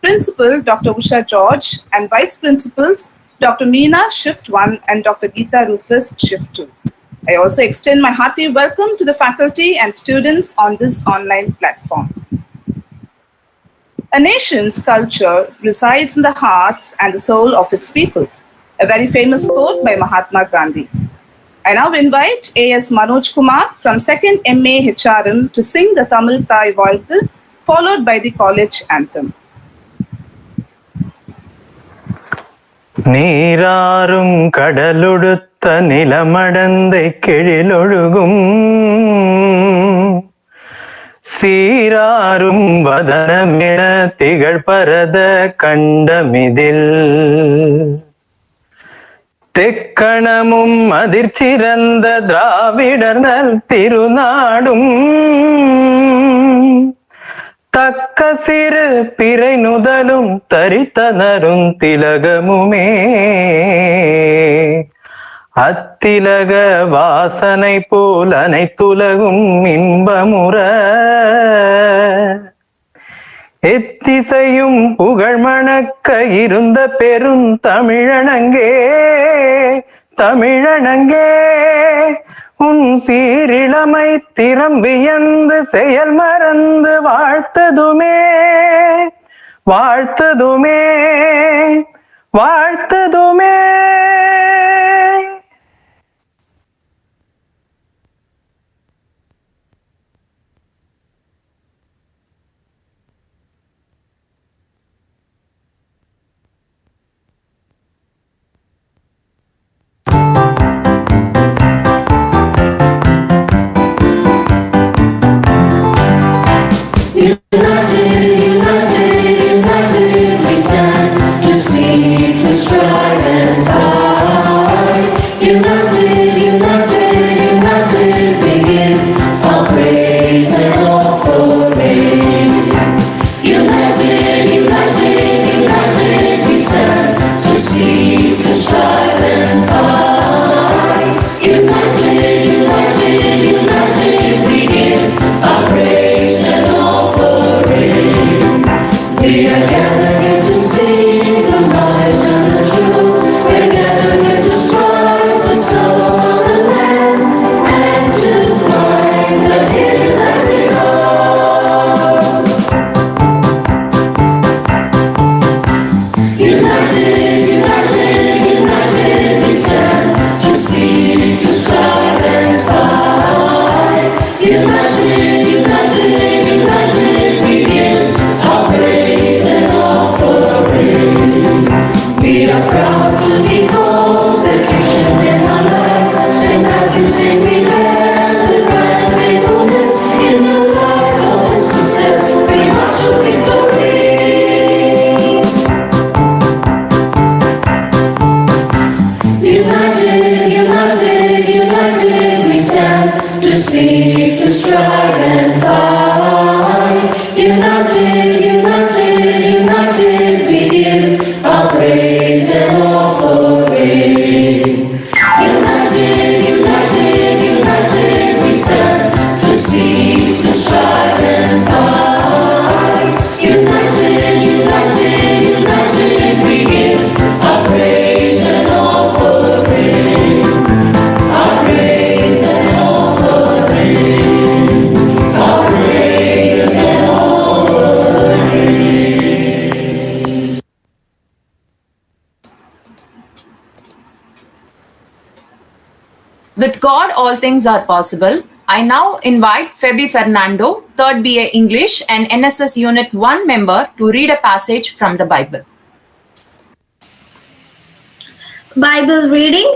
Principal Dr. Usha George and Vice Principals Dr. Meena Shift 1 and Dr. Geeta Rufus Shift 2. I also extend my hearty welcome to the faculty and students on this online platform. A nation's culture resides in the hearts and the soul of its people. A very famous quote by Mahatma Gandhi. I now invite A.S. Manoj Kumar from 2nd MA HRM to sing the Tamil Thai Valthu, followed by the college anthem. நீராறும் கடலுடுத்த நிலமடந்தை கெழிலொழுகும் சீராறும் வதனமென திகழ்பரத கண்டமிதில் தெக்கணமும் அதிர்ச்சிறந்த திராவிடர் நல் திருநாடும் தக்க சிறு பிறை நுதலும் தரித்தனரும் திலகமுமே அத்திலக வாசனை போல் அனைத்துலகும் இன்பமுற எத்திசையும் புகழ் மணக்க இருந்த பெரும் தமிழனங்கே தமிழனங்கே உன் சீரிழமை திறம் வியந்து செயல் மறந்து வாழ்த்ததுமே வாழ்த்ததுமே வாழ்த்ததுமே. With God, all things are possible. I now invite Feby Fernando, 3rd BA English and NSS Unit 1 member, to read a passage from the Bible. Bible reading.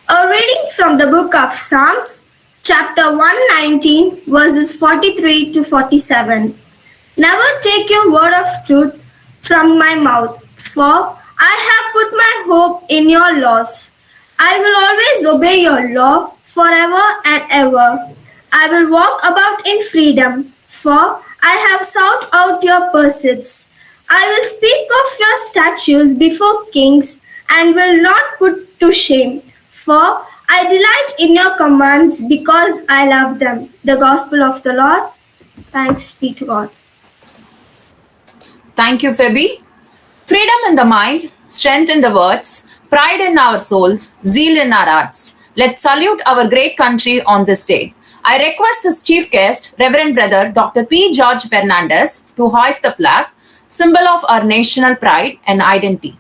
A reading from the book of Psalms, chapter 119, verses 43 to 47. Never take your word of truth from my mouth, for I have put my hope in your laws. I will always obey your law forever and ever. I will walk about in freedom, for I have sought out your precepts. I will speak of your statutes before kings and will not put to shame, for I delight in your commands because I love them. The Gospel of the Lord. Thanks be to God. Thank you, Feby. Freedom in the mind, strength in the words, pride in our souls, zeal in our hearts. Let's salute our great country on this day. I request this chief guest, Reverend Brother Dr. P. George Fernandez, to hoist the flag, symbol of our national pride and identity.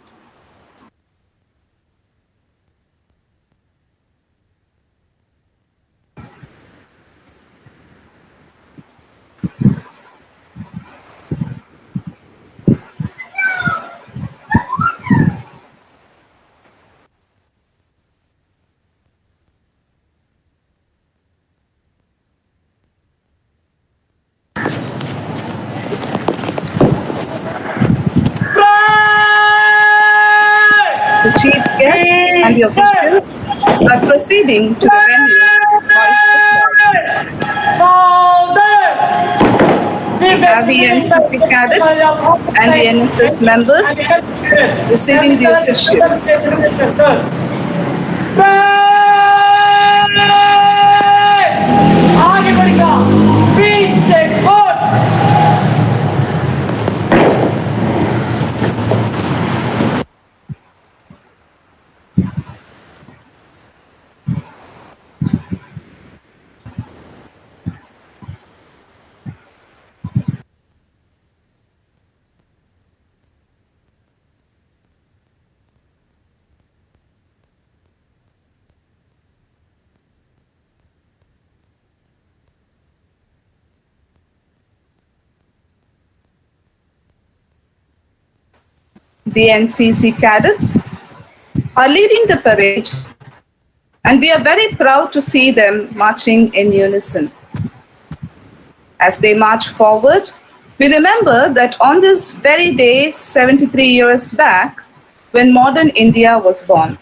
The chief guest and the officials are proceeding to the venue to hoist the flag. We have the NCC cadets and the NSS members receiving the officials. आगे बढ़ेगा पीछे और The NCC cadets are leading the parade, and we are very proud to see them marching in unison. As they march forward, we remember that on this very day, 73 years back, when modern India was born,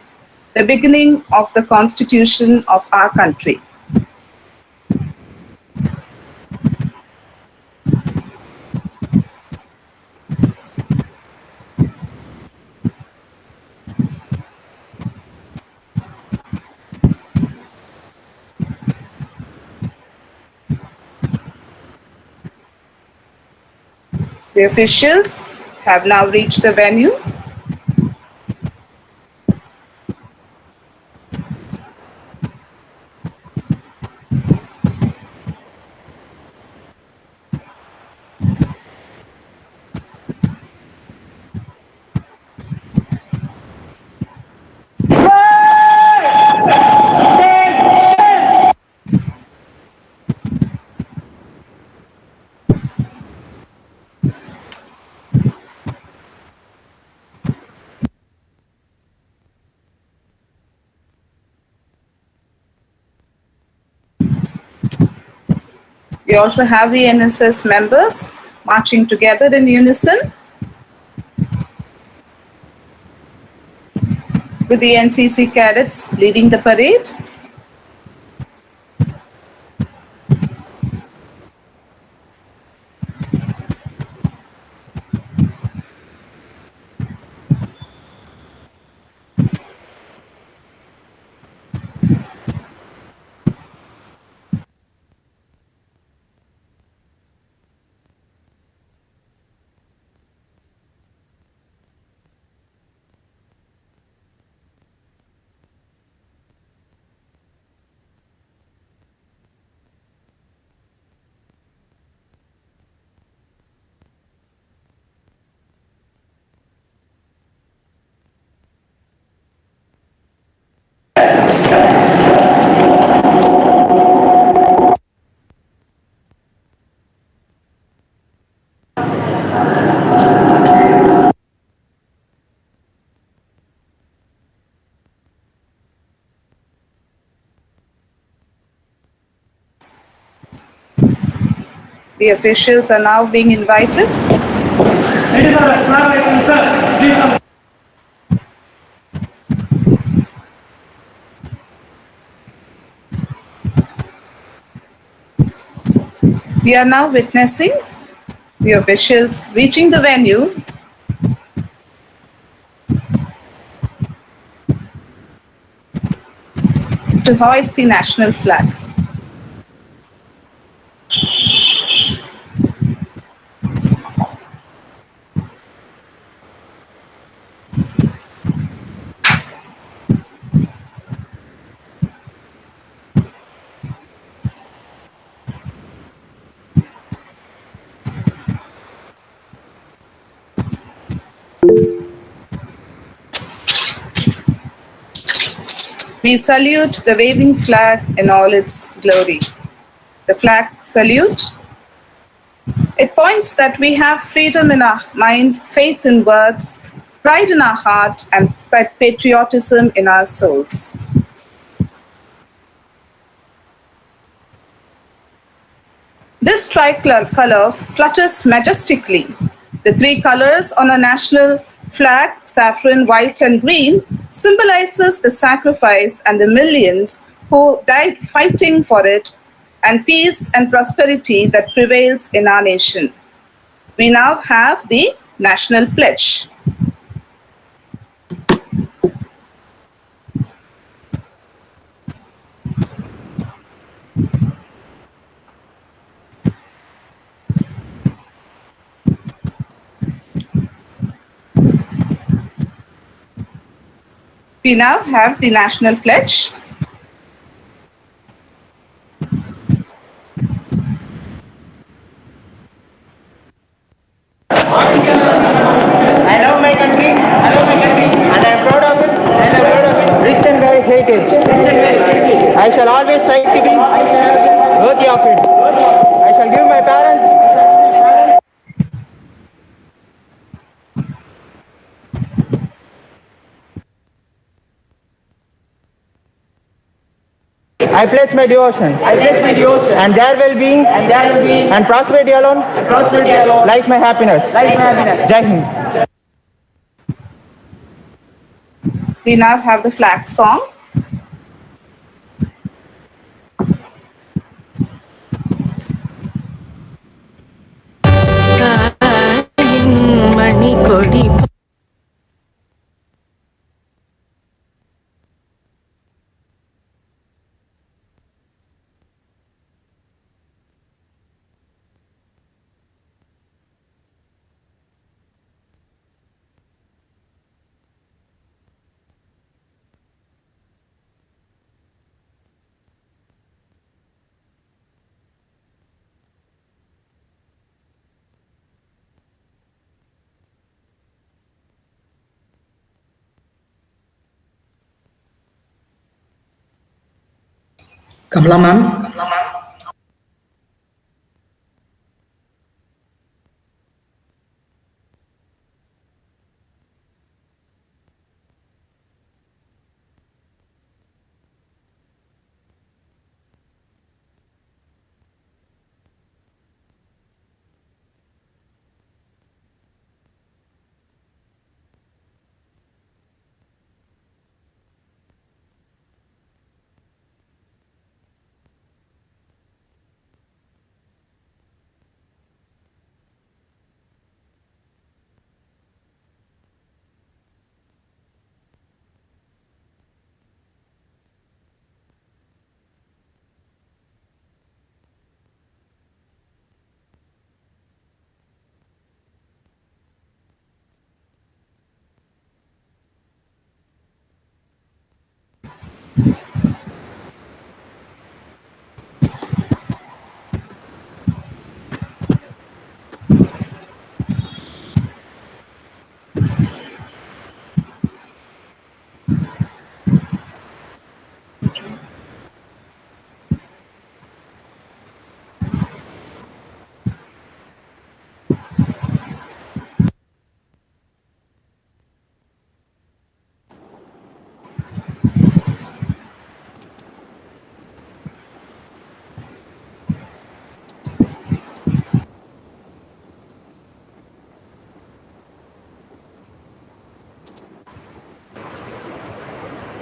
the beginning of the constitution of our country. The officials have now reached the venue. We also have the NSS members marching together in unison with the NCC cadets leading the parade. The officials are now being invited. We are now witnessing the officials reaching the venue to hoist the national flag. We salute the waving flag in all its glory. The flag salute, it points that we have freedom in our mind, faith in words, pride in our heart, and patriotism in our souls. This tricolor flutters majestically. The three colors on a national flag, saffron, white, and green, symbolizes the sacrifice and the millions who died fighting for it, and peace and prosperity that prevails in our nation. We now have the National Pledge. We now have the National Pledge. I love my country. And I am proud of it. Rich and varied heritage. I shall always try to be worthy of it. I shall give my parents. I pledge my devotion. And their well-being and prosperity alone lies my happiness. Jai Hind. We now have the flag song. Kamala ma'am.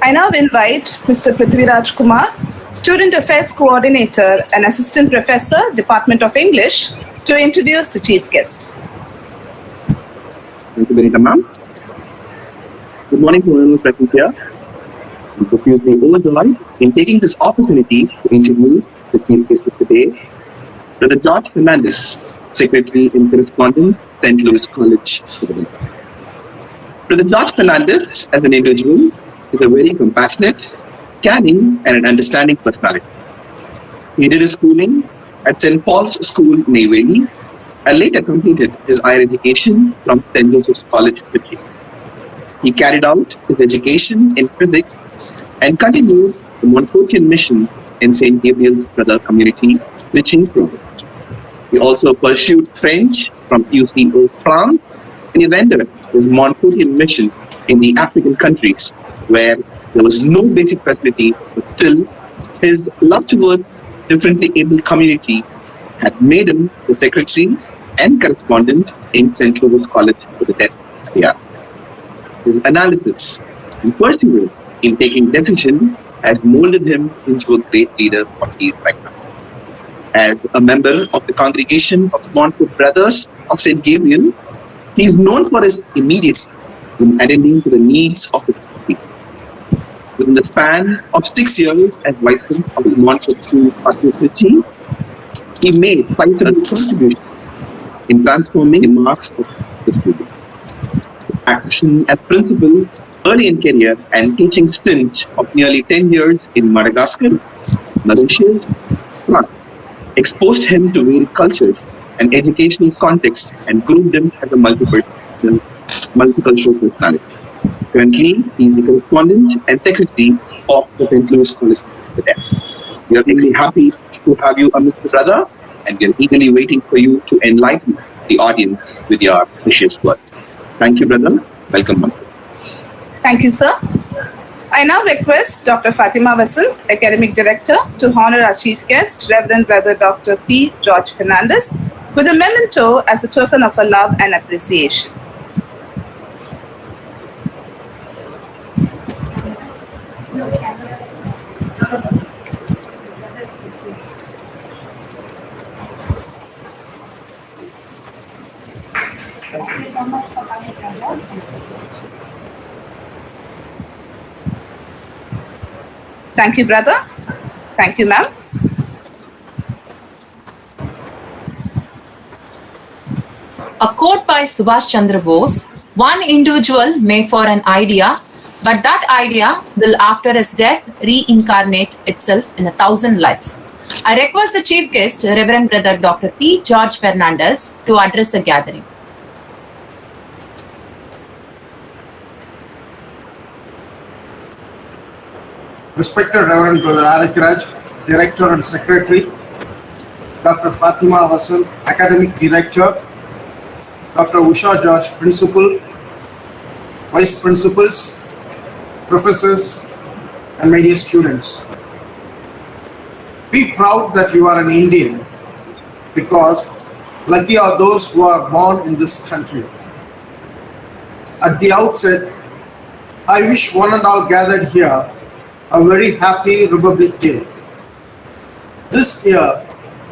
I now invite Mr. Prithviraj Kumar, Student Affairs Coordinator and Assistant Professor, Department of English, to introduce the chief guest. Thank you, Benita ma'am. Good morning to everyone present here. I'm profusely overjoyed in taking this opportunity to introduce the chief guest of today, Brother George Fernandez, Secretary in Correspondence, St. Louis College. Brother George Fernandez, as an individual, is a very compassionate, caring, and an understanding personality. He did his schooling at St. Paul's School, Neyveli, and later completed his higher education from St. Joseph's College, Virginia. He carried out his education in physics and continued the Montfortian mission in St. Gabriel's Brother Community preaching program. He also pursued French from UCO France, and he rendered his Montfortian mission in the African countries where there was no basic facility, but still his love towards differently abled community had made him the secretary and correspondent in St. Louis College for the Deaf. His analysis and perseverance in taking decisions has molded him into a great leader what he is right now. As a member of the congregation of Montfort Brothers of St. Gabriel, he is known for his immediacy in attending to the needs of his people. Within the span of 6 years as vice president of the Montfort School Association, he made vital contributions in transforming the marks of the students. Action as principal early in career and teaching stint of nearly 10 years in Madagascar, Mauritius, France, exposed him to varied cultures and educational contexts and groomed him as a multicultural personality. Currently, he is the correspondent and secretary of the St. Louis College of the Deaf. We are really happy to have you, Mr. Brother, and we are eagerly waiting for you to enlighten the audience with your precious words. Thank you, brother. Welcome. Thank you, sir. I now request Dr. Fatima Vasant, Academic Director, to honor our chief guest, Reverend Brother Dr. P. George Fernandez, with a memento as a token of her love and appreciation. Thank you, brother. Thank you, ma'am. A quote by Subhash Chandra Bose: "One individual may for an idea, but that idea will after his death reincarnate itself in 1,000 lives." I request the chief guest, Reverend Brother Dr. P. George Fernandez, to address the gathering. Respected Reverend Brother Alec Raj, Director and Secretary, Dr. Fatima Vasant, Academic Director, Dr. Usha George, Principal, Vice Principals, Professors, and my dear students. Be proud that you are an Indian, because lucky are those who are born in this country. At the outset, I wish one and all gathered here a very happy Republic Day. This year,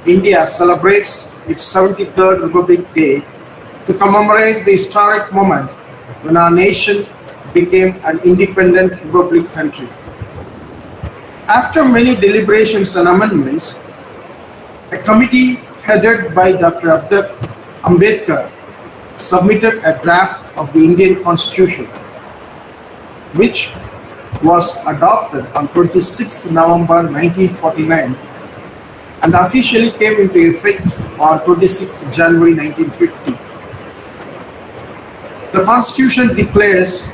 India celebrates its 73rd Republic Day to commemorate the historic moment when our nation became an independent republic country. After many deliberations and amendments, a committee headed by Dr. Ambedkar submitted a draft of the Indian Constitution, which was adopted on 26 November 1949 and officially came into effect on 26 January 1950. The Constitution declares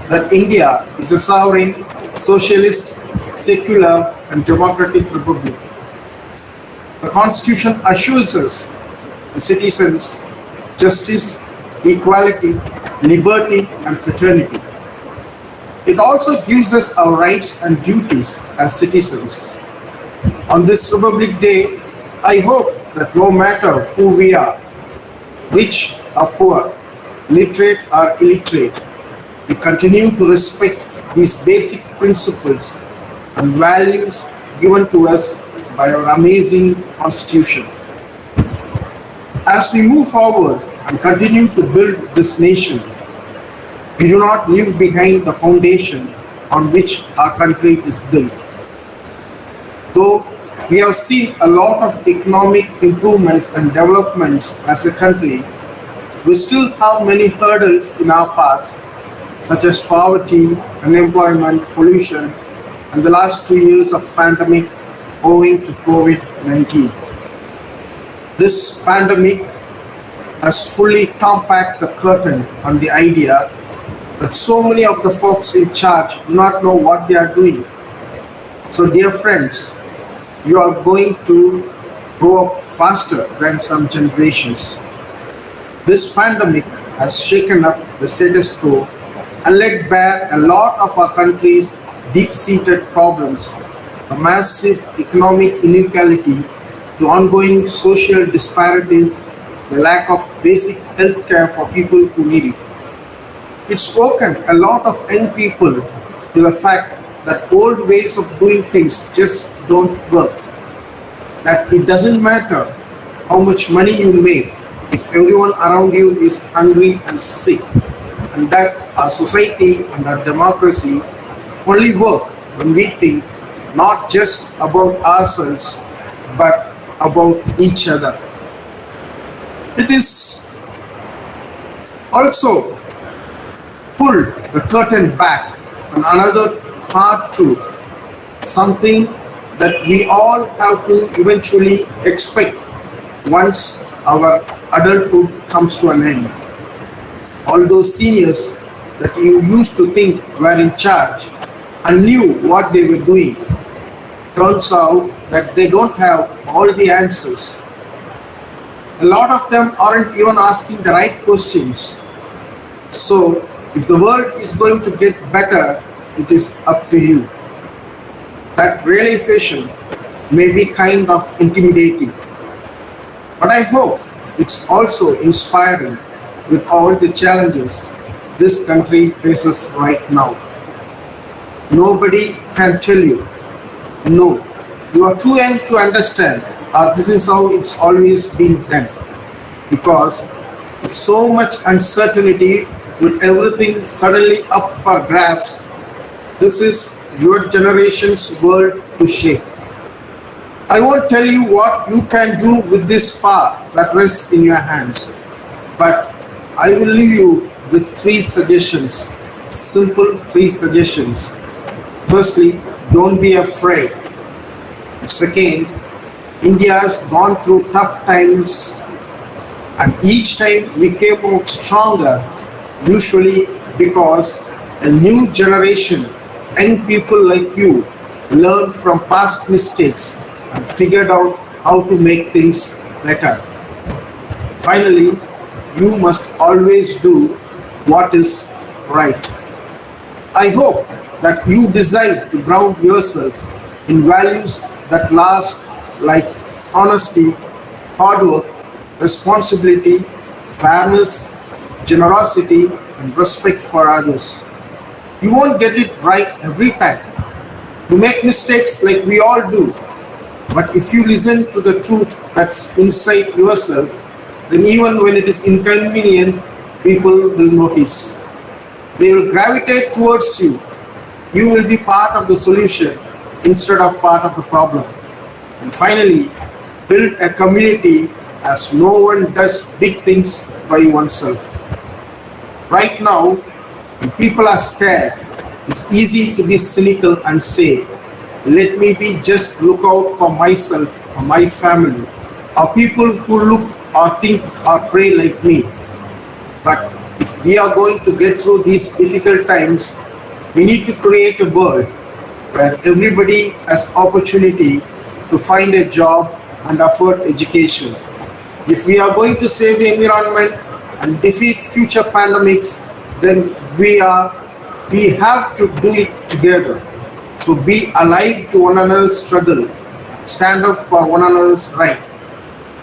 that India is a sovereign, socialist, secular, and democratic republic. The Constitution assures us, the citizens, justice, equality, liberty, and fraternity. It also gives us our rights and duties as citizens. On this Republic Day, I hope that no matter who we are, rich or poor, literate or illiterate, we continue to respect these basic principles and values given to us by our amazing Constitution. As we move forward and continue to build this nation, we do not leave behind the foundation on which our country is built. Though we have seen a lot of economic improvements and developments as a country, we still have many hurdles in our path, such as poverty, unemployment, pollution, and the last 2 years of pandemic owing to COVID-19. This pandemic has fully torn back the curtain on the idea but so many of the folks in charge do not know what they are doing. So, dear friends, you are going to grow up faster than some generations. This pandemic has shaken up the status quo and laid bare a lot of our country's deep-seated problems, the massive economic inequality, to ongoing social disparities, the lack of basic health care for people who need it. It's woken a lot of young people to the fact that old ways of doing things just don't work. That it doesn't matter how much money you make if everyone around you is hungry and sick, and that our society and our democracy only work when we think not just about ourselves but about each other. It is also pulled the curtain back on another hard truth, something that we all have to eventually expect once our adulthood comes to an end. All those seniors that you used to think were in charge and knew what they were doing, turns out that they don't have all the answers. A lot of them aren't even asking the right questions. So, if the world is going to get better, it is up to you. That realization may be kind of intimidating, but I hope it's also inspiring with all the challenges this country faces right now. Nobody can tell you, no, you are too young to understand, or this is how it's always been done. Because with so much uncertainty, with everything suddenly up for grabs, this is your generation's world to shape. I won't tell you what you can do with this power that rests in your hands, but I will leave you with 3 suggestions, simple 3 suggestions. Firstly, don't be afraid. Second, India has gone through tough times, and each time we came out stronger, usually because a new generation, young people like you, learned from past mistakes and figured out how to make things better. Finally, you must always do what is right. I hope that you decide to ground yourself in values that last, like honesty, hard work, responsibility, fairness, generosity, and respect for others. You won't get it right every time. You make mistakes like we all do. But if you listen to the truth that's inside yourself, then even when it is inconvenient, people will notice. They will gravitate towards you. You will be part of the solution instead of part of the problem. And finally, build a community, as no one does big things by oneself. Right now, when people are scared, it's easy to be cynical and say, let me just look out for myself or my family, or people who look or think or pray like me. But if we are going to get through these difficult times, we need to create a world where everybody has opportunity to find a job and afford education. If we are going to save the environment and defeat future pandemics, then we have to do it together. So be alive to one another's struggle, stand up for one another's right.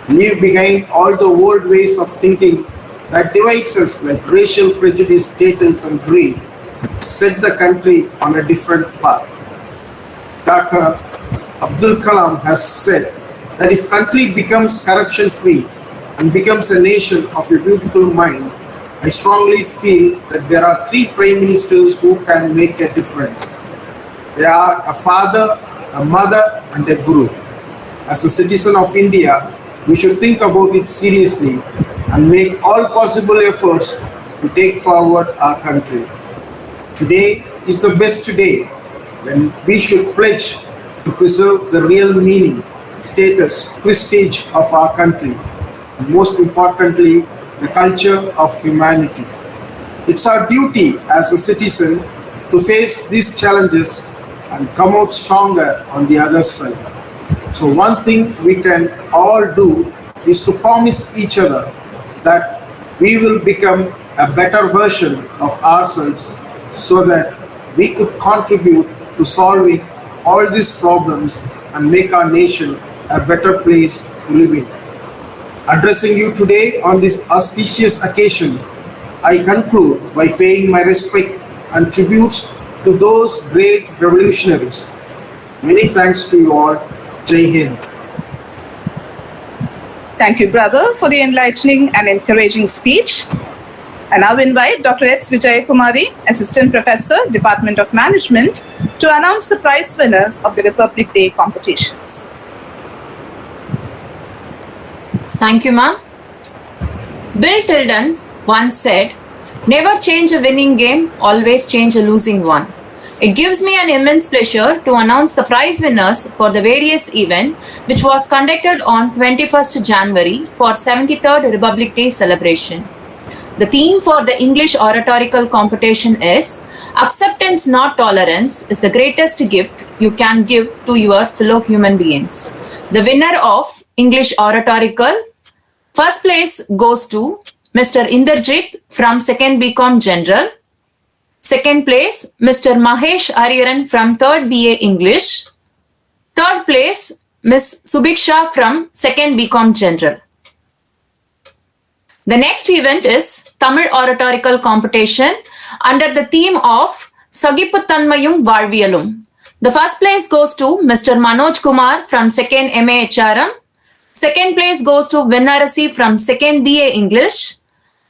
Leave behind all the old ways of thinking that divides us, like racial prejudice, status, and greed. Set the country on a different path. Dr. Abdul Kalam has said that if country becomes corruption-free and becomes a nation of a beautiful mind, I strongly feel that there are 3 prime ministers who can make a difference. They are a father, a mother, and a guru. As a citizen of India, we should think about it seriously and make all possible efforts to take forward our country. Today is the best day when we should pledge to preserve the real meaning, status, prestige of our country, and most importantly, the culture of humanity. It's our duty as a citizen to face these challenges and come out stronger on the other side. So one thing we can all do is to promise each other that we will become a better version of ourselves so that we could contribute to solving all these problems and make our nation a better place to live in. Addressing you today on this auspicious occasion, I conclude by paying my respect and tributes to those great revolutionaries. Many thanks to you all. Jai Hind. Thank you, brother, for the enlightening and encouraging speech. I now invite Dr. S. Vijayakumari, Assistant Professor, Department of Management, to announce the prize winners of the Republic Day competitions. Thank you, ma'am. Bill Tilden once said, "Never change a winning game, always change a losing one." It gives me an immense pleasure to announce the prize winners for the various event which was conducted on 21st January for 73rd Republic Day celebration. The theme for the English oratorical competition is "Acceptance, not tolerance, is the greatest gift you can give to your fellow human beings." The winner of English oratorical, first place goes to Mr. Inderjit from 2nd BCom General. Second place, Mr. Mahesh Hariharan from 3rd BA English. Third place, Ms. Subiksha from 2nd BCom General. The next event is Tamil oratorical competition under the theme of Sagiputtanmayum Varviyalum. The first place goes to Mr. Manoj Kumar from 2nd MA HRM. Second place goes to Vinnarasi from 2nd BA English.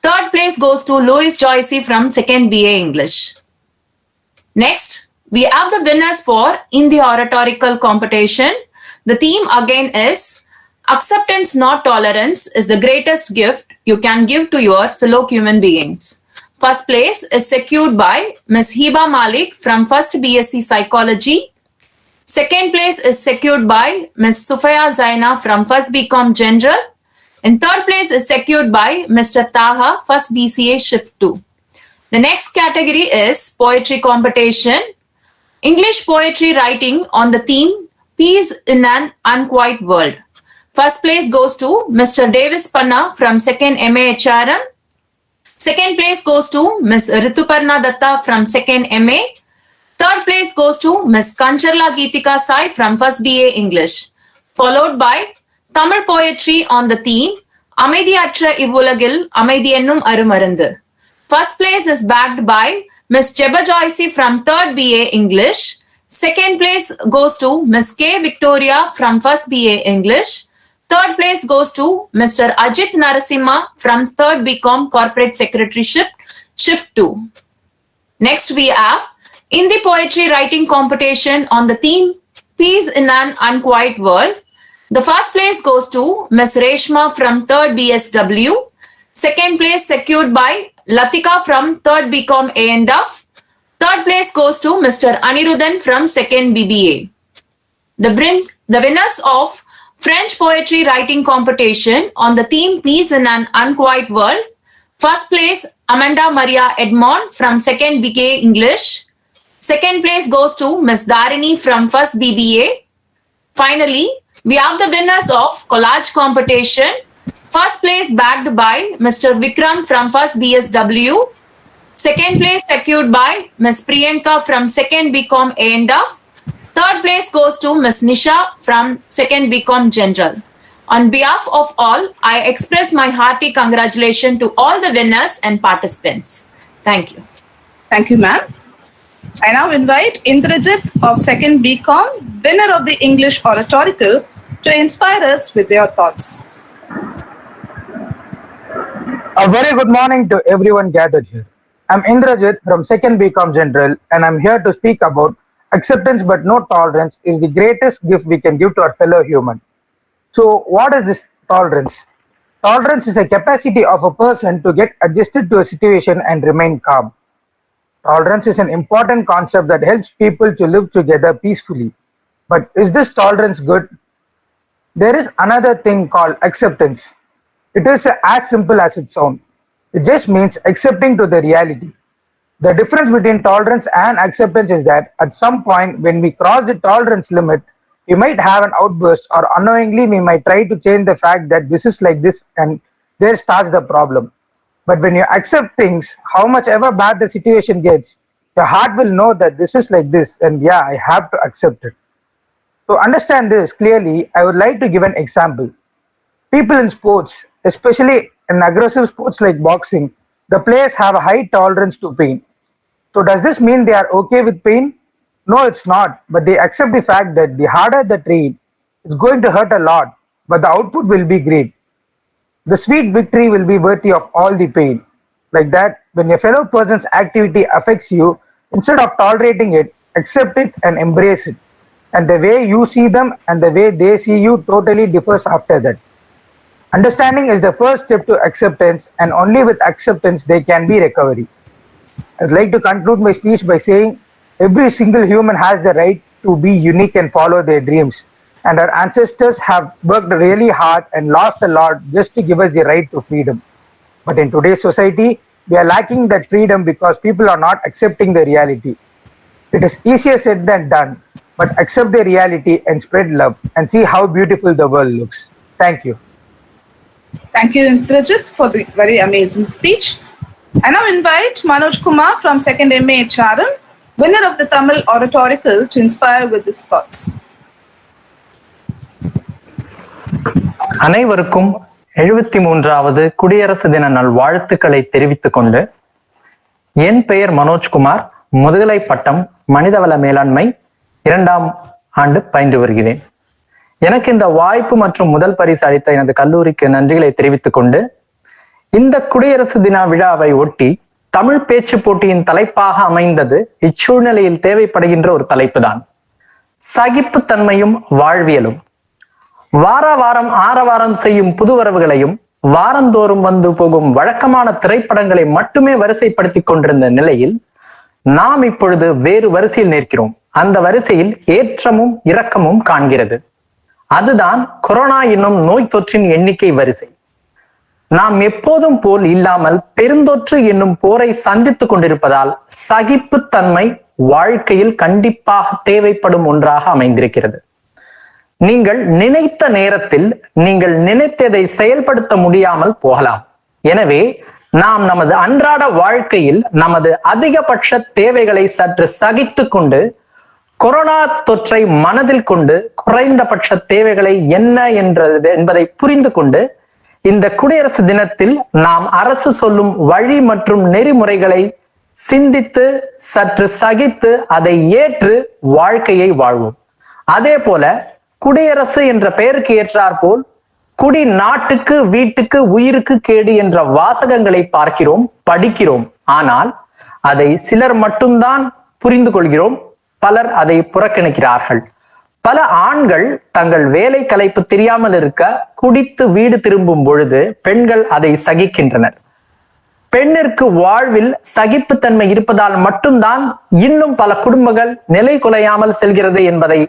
Third place goes to Louis Joycey from 2nd BA English. Next, we have the winners for in the oratorical competition. The theme again is "Acceptance, not tolerance, is the greatest gift you can give to your fellow human beings." First place is secured by Ms. Hiba Malik from 1st BSc Psychology. Second place is secured by Ms. Sufaya Zaina from 1st BCom General. And third place is secured by Mr. Taha, 1st BCA Shift 2. The next category is poetry competition. English poetry writing on the theme Peace in an Unquiet World. First place goes to Mr. Davis Panna from 2nd MA HRM. Second place goes to Ms. Rituparna Datta from 2nd MA. Third place goes to Ms. Kancharla Geetika Sai from 1st BA English. Followed by Tamil poetry on the theme Amaidiyatra Ivulagil Amaidiyennum Arumarundu. First place is backed by Ms. Jeba Joycey from 3rd BA English. Second place goes to Ms. K. Victoria from 1st BA English. Third place goes to Mr. Ajit Narasimha from 3rd BCom Corporate Secretaryship, Shift 2. Next we have in the poetry writing competition on the theme Peace in an Unquiet World. The first place goes to Ms. Reshma from 3rd BSW. Second place secured by Latika from 3rd BCom A&F. Third place goes to Mr. Anirudhan from 2nd BBA. The winners of French poetry writing competition on the theme Peace in an Unquiet World. First place Amanda Maria Edmond from 2nd BA English. Second place goes to Ms. Dharini from 1st BBA. Finally, we have the winners of collage competition. First place backed by Mr. Vikram from 1st BSW. Second place secured by Ms. Priyanka from 2nd BCom A&F. Third place goes to Ms. Nisha from 2nd BCom General. On behalf of all, I express my hearty congratulations to all the winners and participants. Thank you. Thank you, ma'am. I now invite Indrajit of 2nd BCom, winner of the English oratorical, to inspire us with their thoughts. A very good morning to everyone gathered here. I'm Indrajit from 2nd BCom General, and I'm here to speak about acceptance but no tolerance is the greatest gift we can give to our fellow human. So what is this tolerance? Tolerance is a capacity of a person to get adjusted to a situation and remain calm. Tolerance is an important concept that helps people to live together peacefully. But is this tolerance good? There is another thing called acceptance. It is as simple as it sounds. It just means accepting to the reality. The difference between tolerance and acceptance is that at some point when we cross the tolerance limit, we might have an outburst, or unknowingly we might try to change the fact that this is like this, and there starts the problem. But when you accept things, how much ever bad the situation gets, your heart will know that this is like this, and yeah, I have to accept it. To understand this clearly, I would like to give an example. People in sports, especially in aggressive sports like boxing, the players have a high tolerance to pain. So does this mean they are okay with pain? No, it's not. But they accept the fact that the harder the train, it's going to hurt a lot, but the output will be great. The sweet victory will be worthy of all the pain. Like that, when your fellow person's activity affects you, instead of tolerating it, accept it and embrace it. And the way you see them and the way they see you totally differs after that. Understanding is the first step to acceptance, and only with acceptance there can be recovery. I'd like to conclude my speech by saying every single human has the right to be unique and follow their dreams. And our ancestors have worked really hard and lost a lot just to give us the right to freedom. But in today's society, we are lacking that freedom because people are not accepting the reality. It is easier said than done, but accept the reality and spread love and see how beautiful the world looks. Thank you. Thank you, Indrajit, for the very amazing speech. I now invite Manoj Kumar from 2nd MA HRM, winner of the Tamil Oratorical, to inspire with his thoughts. அனைவருக்கும் 73வது குடியரசு தின நல்வாழ்த்துக்களை தெரிவித்துக் கொண்டு, என் பெயர் மனோஜ்குமார், முதுகலை பட்டம் மனிதவள மேலாண்மை 2ஆம் ஆண்டு பயின்று வருகிறேன். எனக்கு இந்த வாய்ப்பு மற்றும் முதல் பரிசு அளித்த எனது கல்லூரிக்கு நன்றிகளை தெரிவித்துக் கொண்டு, இந்த குடியரசு தின விழாவை ஒட்டி தமிழ் பேச்சு போட்டியின் தலைப்பாக அமைந்தது இச்சூழ்நிலையில் தேவைப்படுகின்ற ஒரு தலைப்பு தான், சகிப்புத்தன்மையும் வாழ்வியலும். வாரம் ஆரவாரம் செய்யும் புதுவரவுகளையும் வாரந்தோறும் வந்து போகும் வழக்கமான திரைப்படங்களை மட்டுமே வரிசைப்படுத்திக் கொண்டிருந்த நிலையில் நாம் இப்பொழுது வேறு வரிசையில் நிற்கிறோம். அந்த வரிசையில் ஏற்றமும் இரக்கமும் காண்கிறது. அதுதான் கொரோனா என்னும் நோய் தொற்றின் எண்ணிக்கை வரிசை. நாம் எப்போதும் போல் இல்லாமல் பெருந்தொற்று என்னும் போரை சந்தித்துக் கொண்டிருப்பதால் சகிப்புத்தன்மை வாழ்க்கையில் கண்டிப்பாக தேவைப்படும் ஒன்றாக அமைந்திருக்கிறது. நீங்கள் நினைத்த நேரத்தில் நீங்கள் நினைத்ததை செயல்படுத்த முடியாமல் போகலாம். எனவே நாம் நமது அன்றாட வாழ்க்கையில் நமது அதிகபட்ச தேவைகளை சற்று சகித்துக் கொண்டு, கொரோனா தொற்றை மனதில் கொண்டு குறைந்தபட்ச தேவைகளை என்ன என்பதை புரிந்து கொண்டு, இந்த குடியரசு தினத்தில் நாம் அரசு சொல்லும் வழி மற்றும் நெறிமுறைகளை சிந்தித்து சற்று சகித்து அதை ஏற்று வாழ்க்கையை வாழ்வோம். அதே போல குடியரசு என்ற பெயருக்கு ஏற்றார் போல் குடி நாட்டுக்கு வீட்டுக்கு உயிருக்கு கேடு என்ற வாசகங்களை பார்க்கிறோம், படிக்கிறோம். ஆனால் அதை சிலர் மட்டும்தான் புரிந்து கொள்கிறோம், பலர் அதை புறக்கணிக்கிறார்கள். பல ஆண்கள் தங்கள் வேலை களைப்பு தெரியாமல் இருக்க குடித்து வீடு திரும்பும் பொழுது பெண்கள் அதை சகிக்கின்றனர். பெண்ணிற்கு வாழ்வில் சகிப்புத்தன்மை இருப்பதால் மட்டும்தான் இன்னும் பல குடும்பங்கள் நிலை குலையாமல் செல்கிறது என்பதை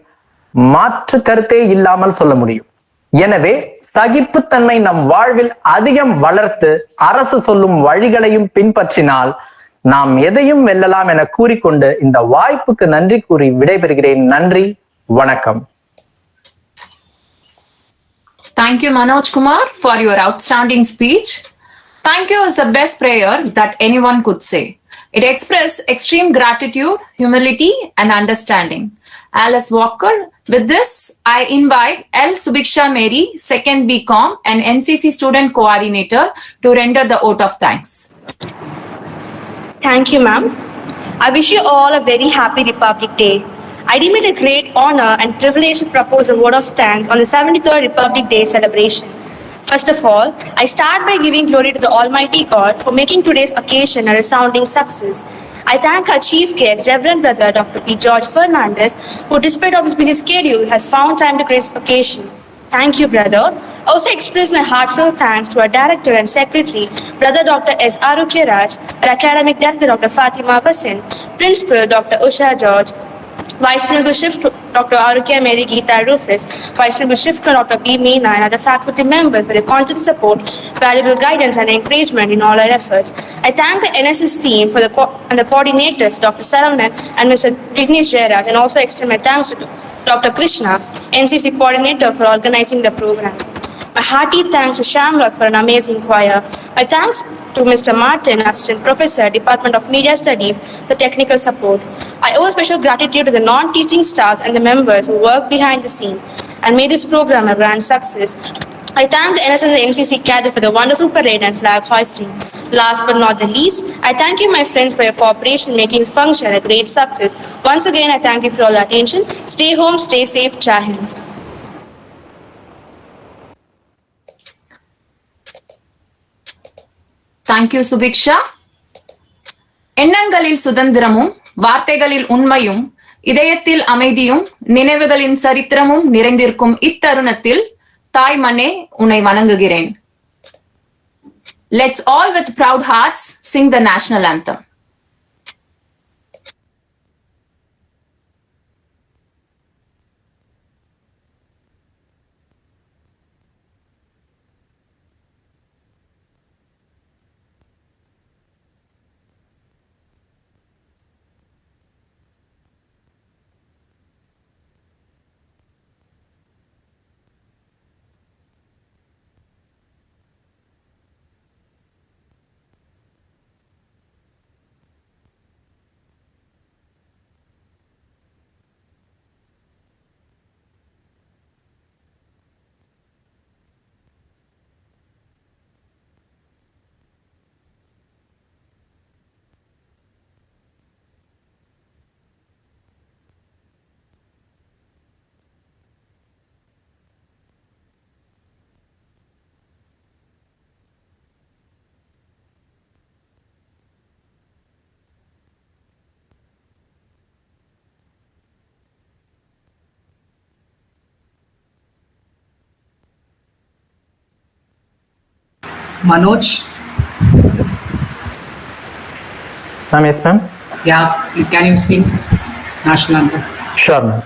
மாற்று கருத்தே இல்லாமல் சொல்ல முடியும். எனவே சகிப்புத்தன்மை நம் வாழ்வில் அதிகம் வளர்த்து அரசு சொல்லும் வழிகளையும் பின்பற்றினால் நாம் எதையும் வெல்லலாம் என கூறிக்கொண்டு இந்த வாய்ப்புக்கு நன்றி கூறி விடைபெறுகிறேன். நன்றி, வணக்கம். Thank you, Manoj Kumar, for your outstanding speech. Thank you is the best prayer that anyone could say. It expresses extreme gratitude, humility, and understanding. Alice Walker. With this, I invite L. Subiksha Mary, 2nd BCom and NCC student coordinator, to render the vote of thanks. Thank you, ma'am. I wish you all a very happy Republic Day. I deem it a great honor and privilege to propose a vote of thanks on the 73rd Republic Day celebration. First of all, I start by giving glory to the Almighty God for making today's occasion a resounding success. I thank our chief guest, Reverend Brother Dr. P. George Fernandez, who despite of his busy schedule has found time to grace this occasion. Thank you, brother. Also express my heartfelt thanks to our director and secretary, Brother Dr. S. Arukyaraj, our academic director Dr. Fatima Vasin, Principal Dr. Usha George, Vice Principal Shift to Dr. Arukya Mary Geeta Rufus, Vice Principal Shift to Dr. B. Meena and other faculty members for their constant support, valuable guidance and encouragement in all our efforts. I thank the NSS team for and the coordinators, Dr. Saravanan and Mr. Vignesh Jairaj, and also extend my thanks to Dr. Krishna, NCC coordinator, for organizing the program. My hearty thanks to Shamrock for an amazing choir. My thanks to Mr. Martin, Assistant Professor, Department of Media Studies, for technical support. I owe special gratitude to the non-teaching staff and the members who work behind the scene and made this program a grand success. I thank the NS and the NCC cadre for the wonderful parade and flag hoisting. Last but not the least, I thank you, my friends, for your cooperation making this function a great success. Once again, I thank you for all the attention. Stay home, stay safe. Jai Hind. Thank you, Subiksha. எண்ணங்களில் சுதந்திரமும் வார்த்தைகளில் உண்மையும் இதயத்தில் அமைதியும் நினைவுகளின் சரித்திரமும் நிறைந்திருக்கும் இத்தருணத்தில் தாய் மண்ணே உன்னை வணங்குகிறேன். Let's all with proud hearts sing the national anthem. Manoj? Ma'am, yes, ma'am. Yeah, can you sing national anthem? Sure, ma'am.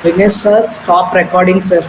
Vignesh sir, stop recording, sir.